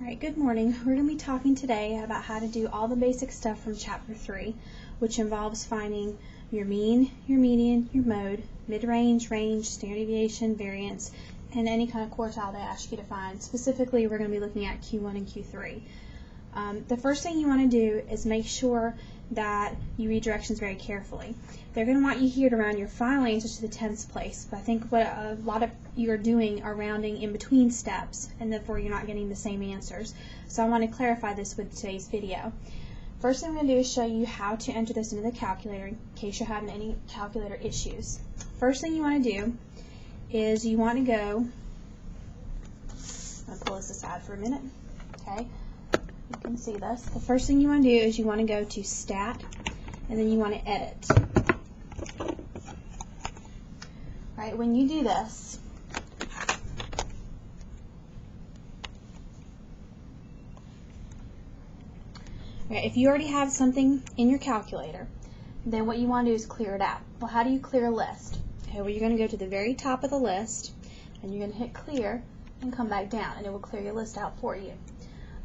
Alright, good morning. We're going to be talking today about how to do all the basic stuff from Chapter 3, which involves finding your mean, your median, your mode, mid-range, range, standard deviation, variance, and any kind of quartile they ask you to find. Specifically, we're going to be looking at Q1 and Q3. The first thing you want to do is make sure that you read directions very carefully. They're going to want you here to round your final answer to the tenths place, but I think what a lot of you are doing are rounding in between steps, and therefore you're not getting the same answers. So I want to clarify this with today's video. First thing I'm going to do is show you how to enter this into the calculator in case you're having any calculator issues. First thing you want to do is you want to go, I'll pull this aside for a minute, okay? You can see this. The first thing you want to do is you want to go to Stat, and then you want to Edit. Alright, when you do this, if you already have something in your calculator, then what you want to do is clear it out. Well, how do you clear a list? Okay, well, you're going to go to the very top of the list, and you're going to hit Clear and come back down, and it will clear your list out for you.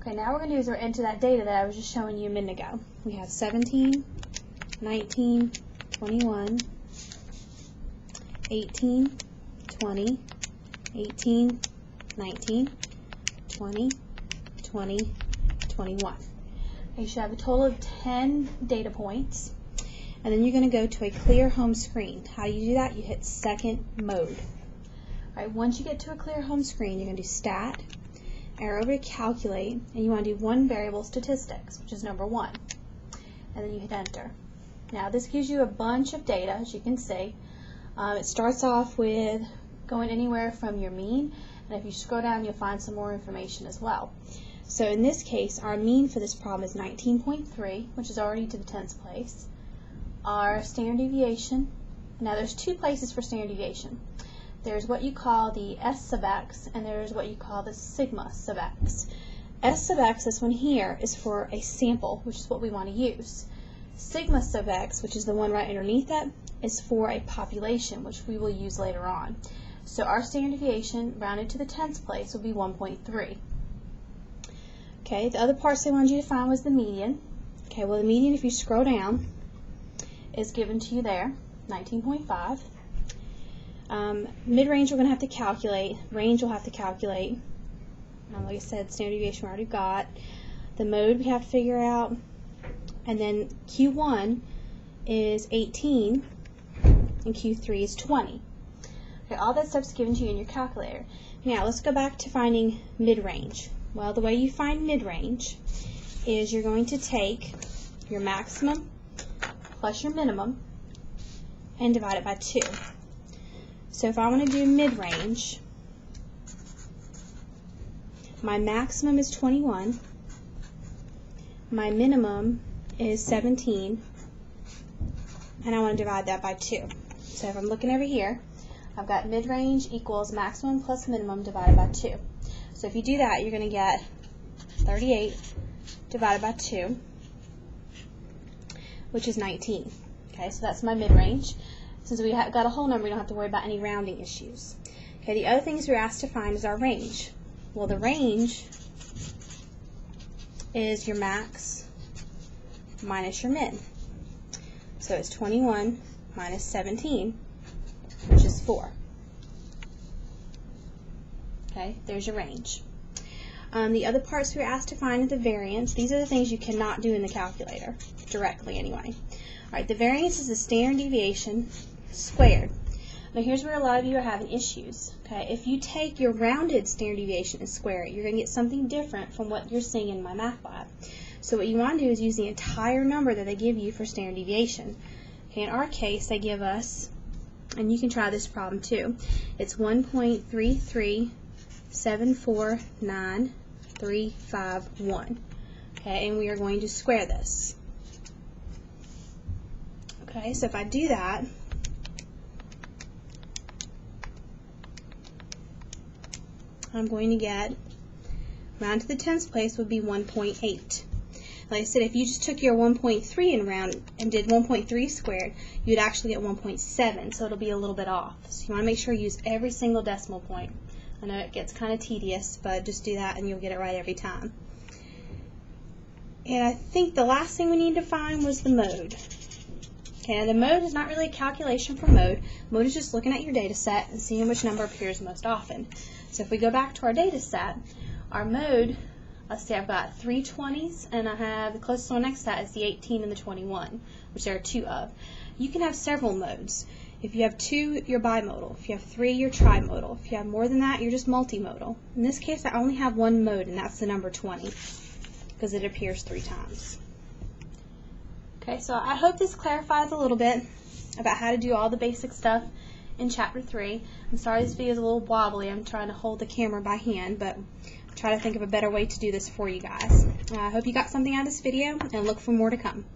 Okay, now what we're going to do is we're into that data that I was just showing you a minute ago. We have 17, 19, 21, 18, 20, 18, 19, 20, 20, 21. You should have a total of 10 data points, and then you're going to go to a clear home screen. How do you do that? You hit second mode. All right, once you get to a clear home screen, you're going to do Stat, arrow over to Calculate, and you want to do one variable statistics, which is number 1, and then you hit Enter. Now this gives you a bunch of data, as you can see. It starts off with going anywhere from your mean, and if you scroll down you'll find some more information as well. So in this case, our mean for this problem is 19.3, which is already to the tenths place. Our standard deviation, now there's two places for standard deviation. There's what you call the S sub x, and there's what you call the sigma sub x. S sub x, this one here, is for a sample, which is what we want to use. Sigma sub x, which is the one right underneath that, is for a population, which we will use later on. So our standard deviation, rounded to the tenths place, will be 1.3. Okay, the other parts they wanted you to find was the median. Okay, well the median, if you scroll down, is given to you there, 19.5. Mid-range we're going to have to calculate. Range we'll have to calculate. Like I said, standard deviation we already got. The mode we have to figure out. And then Q1 is 18, and Q3 is 20. Okay, all that stuff's given to you in your calculator. Now let's go back to finding mid-range. Well, the way you find mid-range is you're going to take your maximum plus your minimum and divide it by 2. So if I want to do mid-range, my maximum is 21, my minimum is 17, and I want to divide that by 2. So if I'm looking over here, I've got mid-range equals maximum plus minimum divided by 2. So if you do that, you're going to get 38 divided by 2, which is 19. Okay, so that's my mid-range. Since we got a whole number, we don't have to worry about any rounding issues. Okay, the other things we're asked to find is our range. Well, the range is your max minus your min. So it's 21 minus 17, which is 4. Okay, there's your range. The other parts we're asked to find are the variance. These are the things you cannot do in the calculator, directly anyway. Alright, the variance is the standard deviation squared. Now here's where a lot of you are having issues. Okay, if you take your rounded standard deviation and square it, you're going to get something different from what you're seeing in my math lab. So what you want to do is use the entire number that they give you for standard deviation. Okay, in our case, they give us, and you can try this problem too, it's 1.33749,351. Okay, and we are going to square this. Okay, so if I do that, I'm going to get, round to the tenths place would be 1.8. Like I said, if you just took your 1.3 and round and did 1.3 squared, you'd actually get 1.7, so it'll be a little bit off. So you want to make sure you use every single decimal point. I know it gets kind of tedious, but just do that and you'll get it right every time. And I think the last thing we need to find was the mode. Okay, the mode is not really a calculation for mode. Mode is just looking at your data set and seeing which number appears most often. So if we go back to our data set, our mode, let's see, I've got 3 20s, and I have the closest one next to that is the 18 and the 21, which there are 2 of. You can have several modes. If you have 2, you're bimodal. If you have 3, you're trimodal. If you have more than that, you're just multimodal. In this case, I only have one mode, and that's the number 20, because it appears 3 times. Okay, so I hope this clarifies a little bit about how to do all the basic stuff in Chapter 3. I'm sorry this video is a little wobbly. I'm trying to hold the camera by hand, but try to think of a better way to do this for you guys. I hope you got something out of this video, and look for more to come.